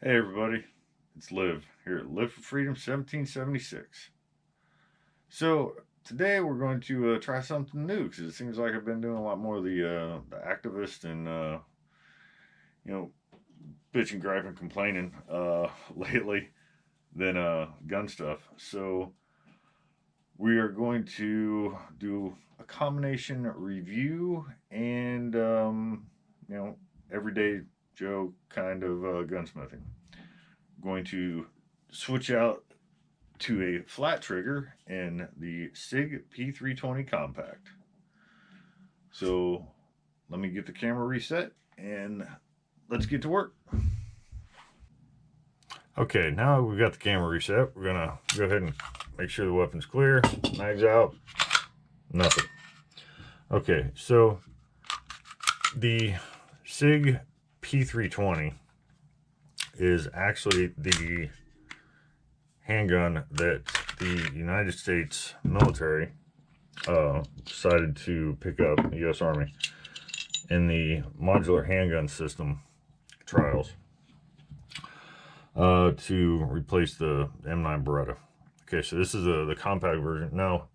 Hey everybody, it's Liv here at Live for Freedom 1776. So today we're going to try something new because it seems like I've been doing a lot more of the activist and you know bitching, griping, complaining lately than gun stuff. So we are going to do a combination review and everyday Joe kind of gunsmithing. Going to switch out to a flat trigger in the Sig P320 Compact. So let me get the camera reset and let's get to work. Okay, now we've got the camera reset. We're gonna go ahead and make sure the weapon's clear. Mags out. Nothing. Okay, so the Sig P320 is actually the handgun that the United States military decided to pick up, the U.S. Army, in the modular handgun system trials to replace the M9 Beretta. Okay, so this is the compact version. Now,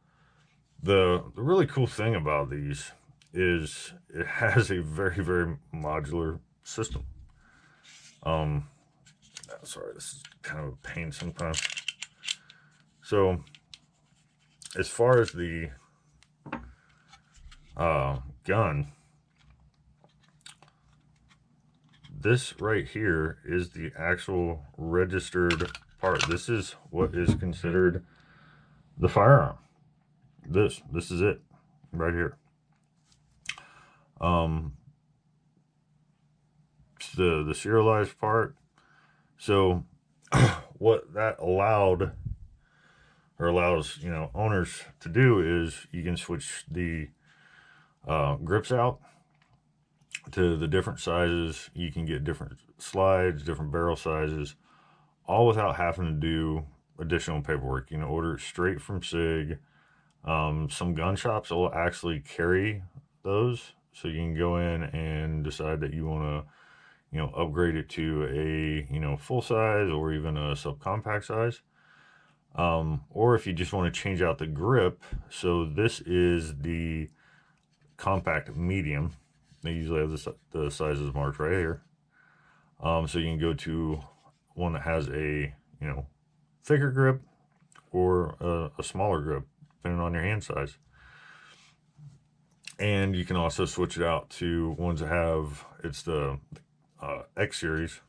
the really cool thing about these is it has a very, very modular system. Sorry, this is kind of a pain sometimes. So, as far as the gun, this right here is the actual registered part. This is what is considered the firearm. This is it right here. The serialized part. So what that allowed or allows owners to do is you can switch the grips out to the different sizes. You can get different slides, different barrel sizes, all without having to do additional paperwork. Order it straight from Sig. Some gun shops will actually carry those, so you can go in and decide that you want to upgrade it to a full size or even a subcompact size. Or if you just want to change out the grip, so this is the compact medium. They usually have the sizes marked right here. So you can go to one that has a thicker grip or a smaller grip, depending on your hand size. And you can also switch it out to ones that have, it's the X series,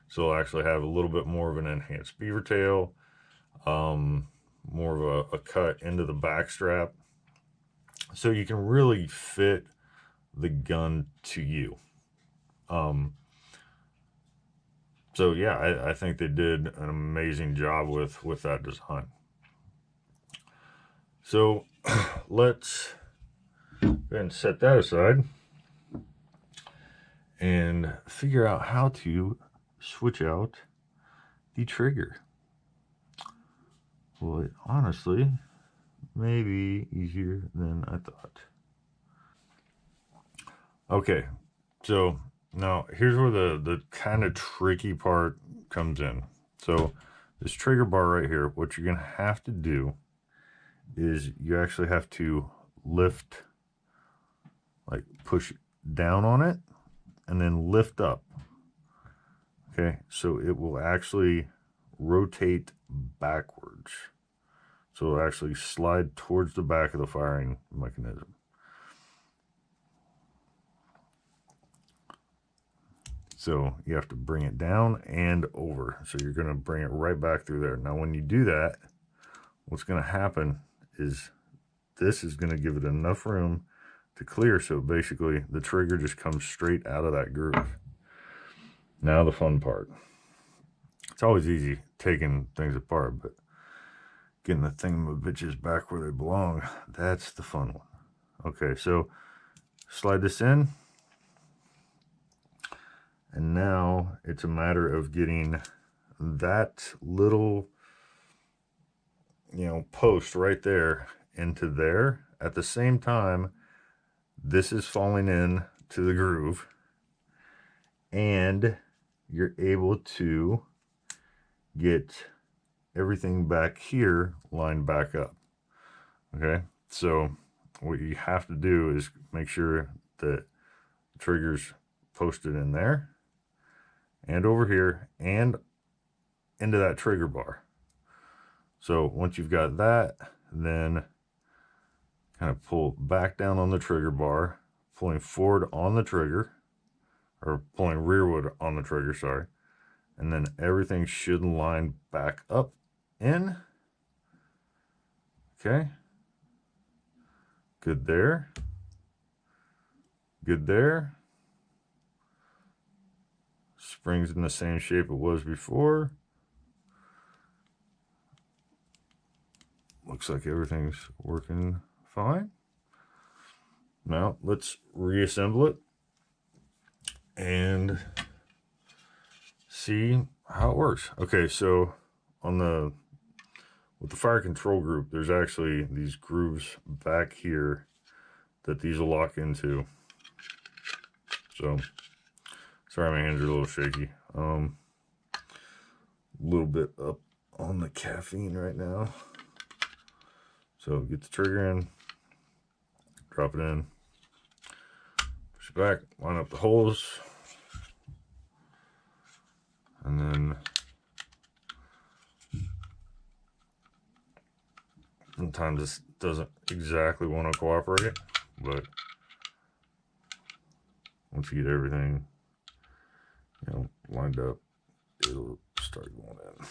so it'll actually have a little bit more of an enhanced beaver tail, more of a cut into the back strap, so you can really fit the gun to you. So yeah, I think they did an amazing job with that design. So let's go ahead and set that aside and figure out how to switch out the trigger. Well, it honestly may be easier than I thought. Okay, so now here's where the kind of tricky part comes in. So this trigger bar right here, what you're gonna have to do is you actually have to lift, like push down on it and then lift up. Okay, so it will actually rotate backwards. So it'll actually slide towards the back of the firing mechanism. So you have to bring it down and over. So you're going to bring it right back through there. Now, when you do that, what's going to happen is this is going to give it enough room to clear. So basically the trigger just comes straight out of that groove. Now the fun part. It's always easy taking things apart, but getting the thingamabitches back where they belong, that's the fun one. Okay, so slide this in. And now it's a matter of getting that little, post right there into there. At the same time, this is falling in to the groove. And you're able to get everything back here lined back up. Okay, so what you have to do is make sure that the trigger's posted in there and over here and into that trigger bar. So once you've got that, then kind of pull back down on the trigger bar, pulling forward on the trigger, or pulling rearward on the trigger, sorry. And then everything should line back up in. Okay. Good there. Good there. Spring's in the same shape it was before. Looks like everything's working fine. Now let's reassemble it and see how it works. Okay, so with the fire control group, there's actually these grooves back here that these will lock into. So sorry, my hands are a little shaky. A little bit up on the caffeine right now. So get the trigger in, drop it in, push it back, line up the holes, and then sometimes this doesn't exactly want to cooperate, but once you get everything, lined up, it'll start going in.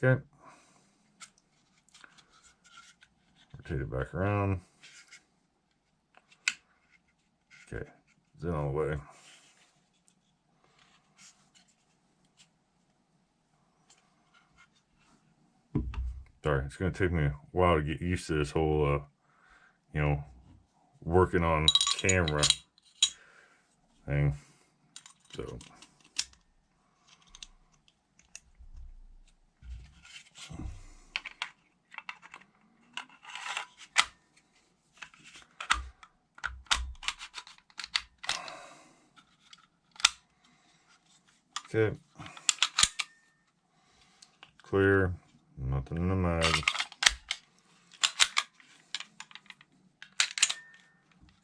Okay. Rotate it back around. Okay, it's in all the way. Sorry, it's going to take me a while to get used to this whole, working on camera thing. So, okay, clear, nothing in the mag.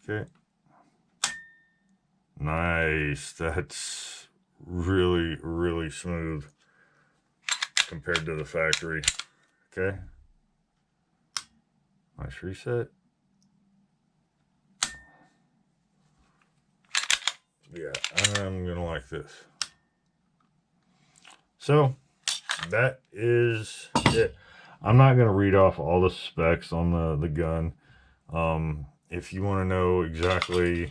Okay, nice. That's really, really smooth compared to the factory. Okay, nice reset. Yeah, I'm gonna like this. So that is it. I'm not gonna read off all the specs on the gun. If you want to know exactly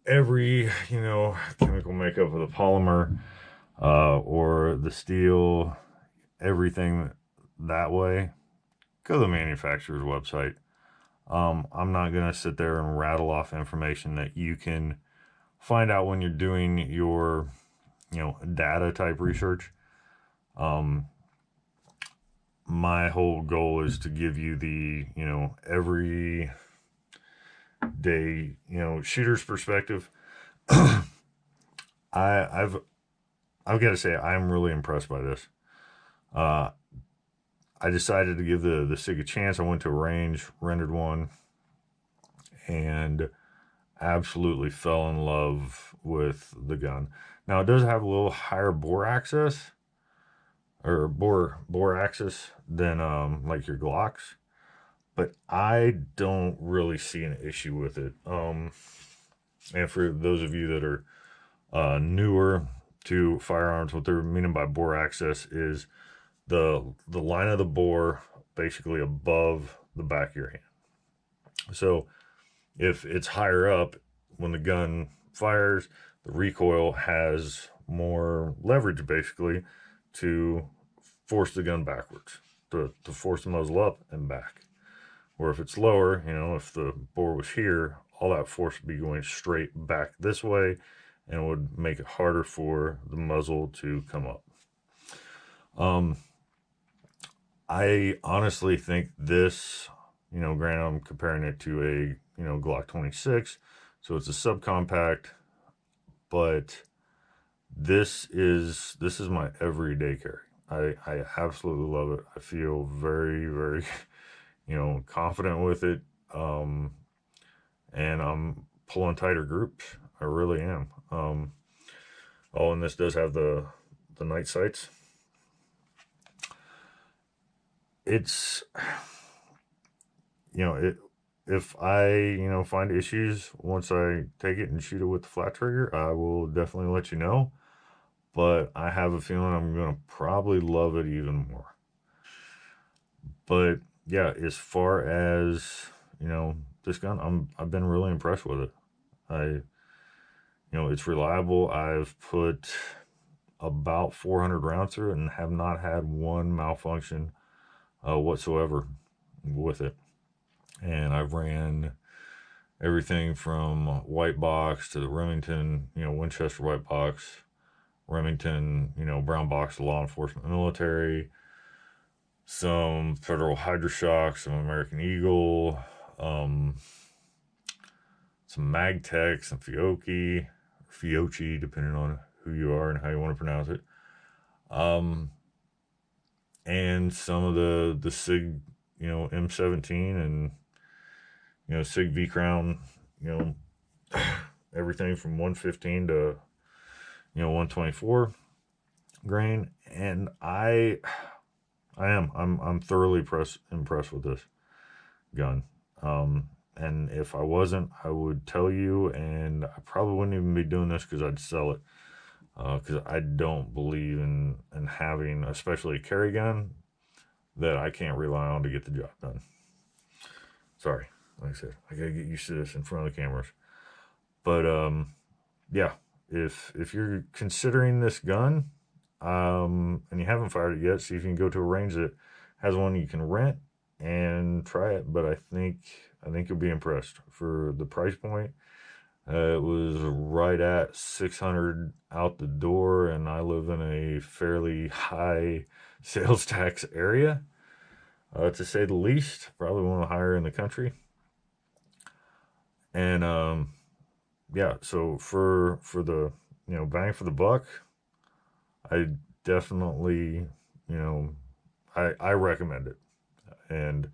every chemical makeup of the polymer or the steel, everything that way, go to the manufacturer's website. I'm not gonna sit there and rattle off information that you can find out when you're doing your data type research. My whole goal is to give you the every day shooter's perspective. I've got to say I'm really impressed by this. I decided to give the Sig a chance. I went to a range, rendered one, and absolutely fell in love with the gun. Now it does have a little higher bore access, or bore axis than like your Glocks, but I don't really see an issue with it. And for those of you that are newer to firearms, what they're meaning by bore access is the line of the bore basically above the back of your hand. So if it's higher up, when the gun fires, the recoil has more leverage basically to force the gun backwards, to force the muzzle up and back. Or if it's lower, if the bore was here, all that force would be going straight back this way, and it would make it harder for the muzzle to come up. I honestly think this, granted I'm comparing it to a, Glock 26, so it's a subcompact, but this is my everyday carry. I absolutely love it. I feel very, very, confident with it. And I'm pulling tighter groups. I really am. Oh, and this does have the night sights. It's, if I, find issues once I take it and shoot it with the flat trigger, I will definitely let you know. But I have a feeling I'm going to probably love it even more. But yeah, as far as, this gun, I've been really impressed with it. It's reliable. I've put about 400 rounds through it and have not had one malfunction whatsoever with it. And I've ran everything from white box to the Remington, Winchester white box, Remington, brown box, law enforcement, military, some Federal Hydroshock, some American Eagle, some Magtech, some Fiocchi, depending on who you are and how you want to pronounce it. And some of the Sig, M17 and, Sig V Crown, everything from 115 to, 124 grain. And I'm thoroughly impressed with this gun. And if I wasn't, I would tell you, and I probably wouldn't even be doing this because I'd sell it. Because I don't believe in having, especially a carry gun, that I can't rely on to get the job done. Sorry, like I said, I gotta get used to this in front of the cameras. But yeah, if you're considering this gun, and you haven't fired it yet, see if you can go to a range that has one you can rent and try it. But I think you'll be impressed for the price point. It was right at 600 out the door, and I live in a fairly high sales tax area, to say the least. Probably one of the higher in the country. And yeah, so for the bang for the buck, I definitely I recommend it. And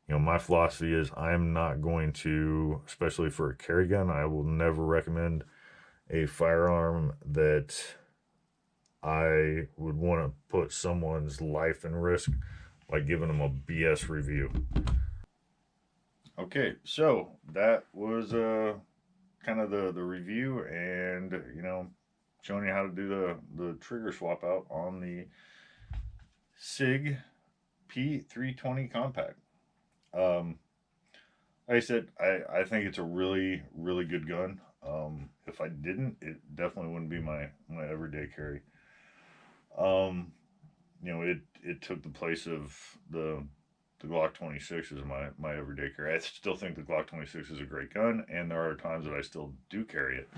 my philosophy is I am not going to, especially for a carry gun, I will never recommend a firearm that I would want to put someone's life in risk by giving them a BS review. Okay, so that was kind of the review, and showing you how to do the trigger swap out on the Sig P320 Compact. Like I said, I think it's a really, really good gun. If I didn't, it definitely wouldn't be my everyday carry. It took the place of the Glock 26 as my everyday carry. I still think the Glock 26 is a great gun, and there are times that I still do carry it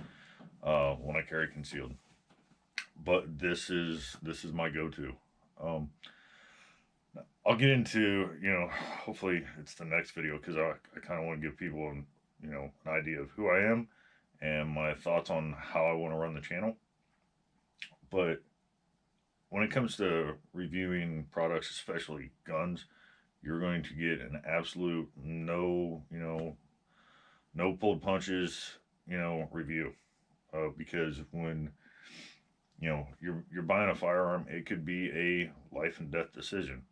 when I carry concealed. But this is my go-to. I'll get into, hopefully it's the next video, because I kind of want to give people an idea of who I am and my thoughts on how I want to run the channel. But when it comes to reviewing products, especially guns, you're going to get an absolute no pulled punches, review. Because when you're buying a firearm, it could be a life and death decision.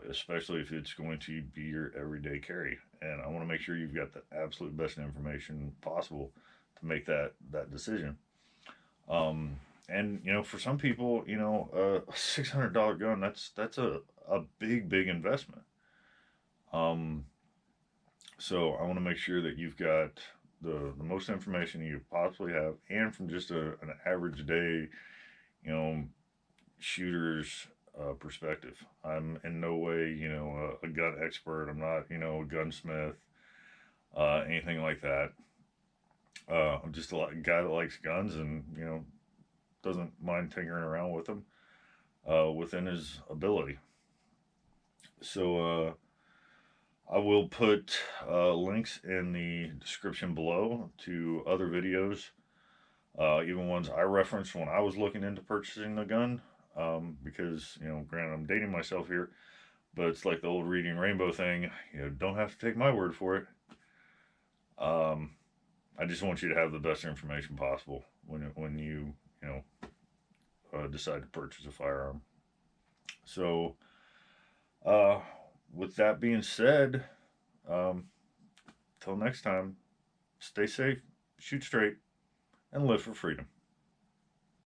Especially if it's going to be your everyday carry. And I want to make sure you've got the absolute best information possible to make that decision. And for some people, a $600 gun, that's a big investment. So I want to make sure that you've got the most information you possibly have, and from just an average day, shooter's perspective. I'm in no way, a gun expert. I'm not, a gunsmith, anything like that. I'm just a guy that likes guns and, doesn't mind tinkering around with them within his ability. So I will put links in the description below to other videos even ones I referenced when I was looking into purchasing a gun, because, you know, granted, I'm dating myself here, but it's like the old reading rainbow thing. You know, don't have to take my word for it. I just want you to have the best information possible when you decide to purchase a firearm. So, with that being said, till next time, stay safe, shoot straight, and live for freedom.